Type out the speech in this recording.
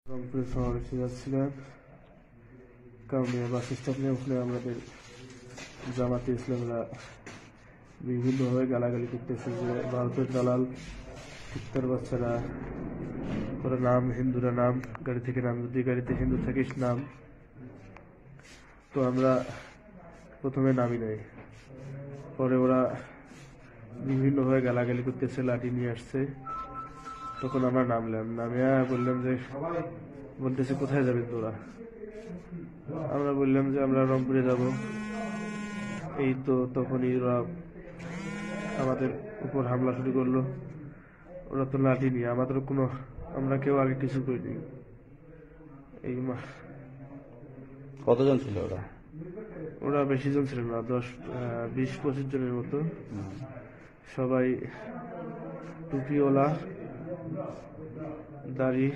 রংপুরে শহরে যাচ্ছিলাম কাউনিয়া বাস স্ট্যান্ডে ওখানে আমাদের জামাতে ইসলামরা বিভিন্নভাবে গালাগালি করতেছে যে ভারতের দালাল কুত্তার বাচ্চারা ওরা নাম হিন্দুরা নাম গাড়ি থেকে নাম, যদি গাড়িতে হিন্দু থাকিস নাম। তো আমরা প্রথমে নামি নাই, পরে ওরা বিভিন্নভাবে গালাগালি করতেছে, লাঠি নিয়ে আসছে। তখন আমরা নামলাম, নামিয়া বললাম যে, বলতেছে কোথায় যাবেন তোরা? আমরা বললাম যে আমরা রংপুরে যাব। এই তো তখনই ওরা আমাদের উপর হামলা শুরু করলো। ওরা তো লাঠি নিয়ে, আমাদের কোনো, আমরা কেউ আগে কিছু করিনি। এই কতজন ছিল ওরা? ওরা বেশি জন ছিল না, 20-25 জনের মতো। সবাই টুপিওয়ালা, দাড়ি।